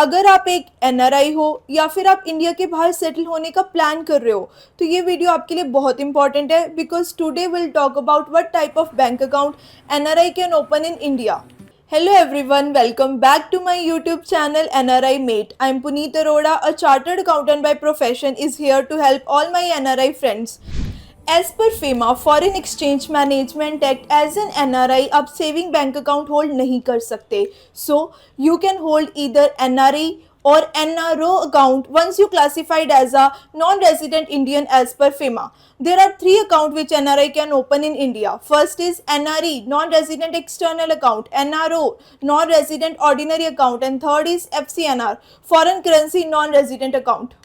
अगर आप एक एनआरआई हो या फिर आप इंडिया के बाहर सेटल होने का प्लान कर रहे हो तो ये वीडियो आपके लिए बहुत इंपॉर्टेंट है because today will talk about what type of bank account NRI can open in India. Hello everyone, welcome back to my YouTube channel NRI Mate. I'm Puneet Arora, a chartered accountant by profession, is here to help all my NRI friends. As per FEMA, Foreign Exchange Management Act, as an NRI आप saving bank account hold नहीं कर सकते. So you can hold either NRI or NRO account once you classified as a non-resident Indian as per FEMA. There are three accounts which NRI can open in India. First is NRE, non-resident external account, NRO, non-resident ordinary account, and third is FCNR, foreign currency non-resident account.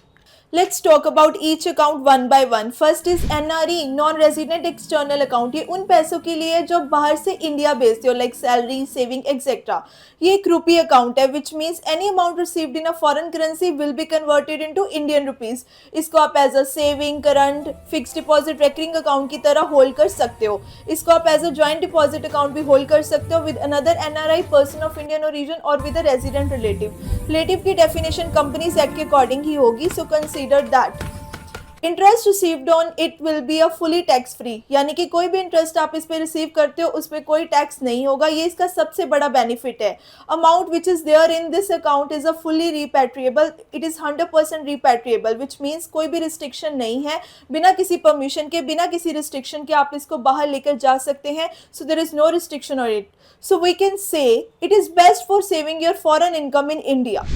Let's talk about each account one by one. First is NRE, non-resident external account. ये उन पैसों के लिए जो बाहर से India भेजते हो like salary, saving, etc. ये एक रुपी अकाउंट है which means any amount received in a foreign currency will be converted into Indian rupees. इसको आप as a saving, current, fix deposit, recurring account की तरह होल्ड कर सकते हो. इसको आप as a joint deposit account भी होल्ड कर सकते हो with another NRI, person of Indian origin और with a resident relative. Relative की डेफिनेशन कंपनीज एक्ट के अकॉर्डिंग ही होगी, so consider that. Interest received on it will be a fully tax free, यानी कि कोई भी इंटरेस्ट आप इस पे रिसीव करते हो उस पर कोई टैक्स नहीं होगा. ये इसका सबसे बड़ा बेनिफिट है. Amount which is there in this account is a fully repatriable. It is 100% repatriable which means कोई भी रिस्ट्रिक्शन नहीं है. बिना किसी परमिशन के, बिना किसी रिस्ट्रिक्शन के आप इसको बाहर लेकर जा सकते हैं. So there is no restriction on it. So we can say it is best for saving your foreign income in India.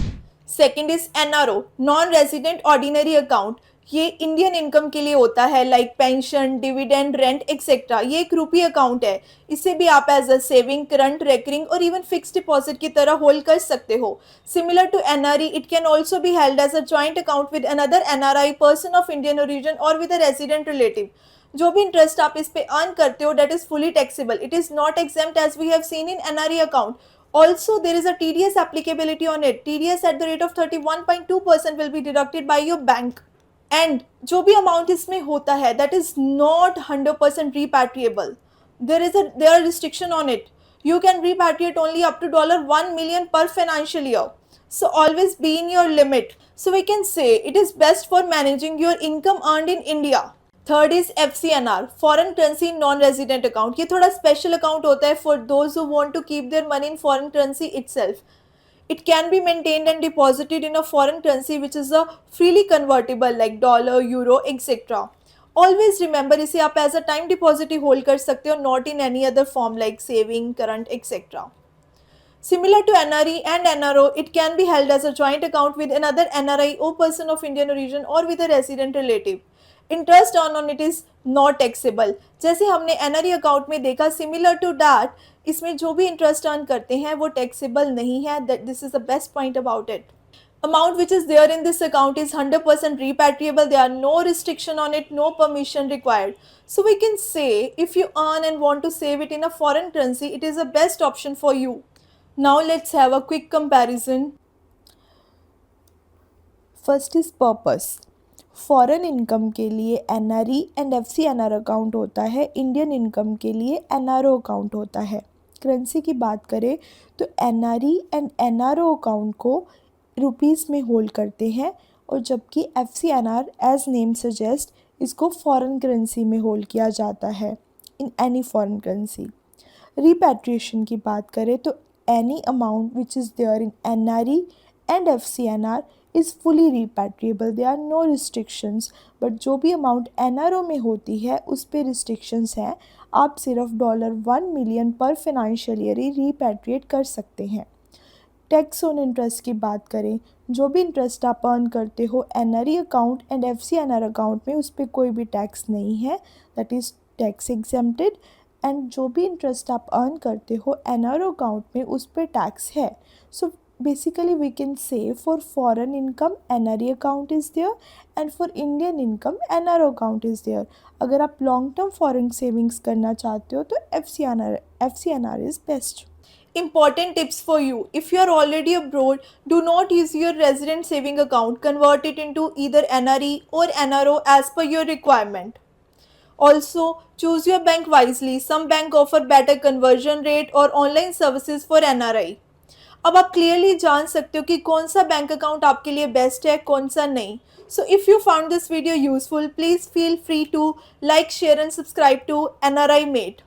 Second is NRO, non resident ordinary account. ये इंडियन इनकम के लिए होता है like pension, dividend, rent etcetera. ये एक rupee account है. इसे भी आप as a saving, current, recurring और इवन फिक्स डिपॉजिट की तरह होल्ड कर सकते हो. Similar to NRE, it can also be held as a joint account with another NRI, person of Indian origin और विद अ रेजिडेंट रिलेटिव. जो भी interest आप इस पे अर्न करते हो that is fully taxable. It is not exempt as we have seen in NRE account. Also, there is a TDS applicability on it. TDS at the rate of 31.2% will be deducted by your bank. And जो भी amount इसमें होता है that is not 100% repatriable. There are restriction on it. You can repatriate only up to $1 million per financial year. So always be in your limit. So we can say it is best for managing your income earned in India. Third is FCNR, foreign currency non resident account. ये थोड़ा special account होता है for those who want to keep their money in foreign currency itself. It can be maintained and deposited in a foreign currency which is a freely convertible like dollar, euro, etc. Always remember इसे आप as a time deposit he hold कर सकते हो, not in any other form like saving, current, etc. Similar to NRE and NRO, it can be held as a joint account with another NRI or person of Indian origin or with a resident relative. Interest earn on it is not taxable. जैसे हमने NRE account में देखा, similar to that इसमें जो भी interest earn करते हैं वो टैक्सेबल नहीं है. That this is the best point about it. Amount which is there in this account is 100% repatriable. There are no restriction on it, no permission required. So we can say if you earn and want to save it in a foreign currency, it is the best option for you. Now let's have a quick comparison. First is purpose. Foreign income के लिए NRE and FCNR account होता है. Indian income के लिए NRO account होता है. Currency की बात करें तो एनआरई एंड एनआरओ अकाउंट को रुपीस में होल्ड करते हैं और जबकि FCNR एज नेम सजेस्ट इसको फॉरेन करेंसी में होल्ड किया जाता है in any foreign currency. Repatriation की बात करें तो any amount which is there in NRE and FCNR is fully repatriable. They are no restrictions. But जो भी अमाउंट एनआरओ में होती है उस पर रिस्ट्रिक्शंस हैं. आप सिर्फ $1 मिलियन पर फाइनेंशियल ईयर ही रिपैट्रिएट कर सकते हैं. टैक्स ऑन इंटरेस्ट की बात करें, जो भी इंटरेस्ट आप अर्न करते हो NRE account and FCNR account में उस पर कोई भी टैक्स नहीं है. That is tax exempted. And जो भी इंटरेस्ट आप अर्न करते हो एनआरओ अकाउंट में उस पर टैक्स है. सो basically we can say for foreign income NRE account is there and for Indian income NRO account is there. अगर आप long term foreign savings करना चाहते हो तो FCNR is best. Important tips for you. If you are already abroad, do not use your resident saving account. Convert it into either NRE or NRO as per your requirement. Also, choose your bank wisely. Some bank offer better conversion rate or online services for NRI. अब आप clearly जान सकते हो कि कौन सा bank account आपके लिए बेस्ट है, कौन सा नहीं। So if you found this video useful, please feel free to like, share and subscribe to NRI Mate.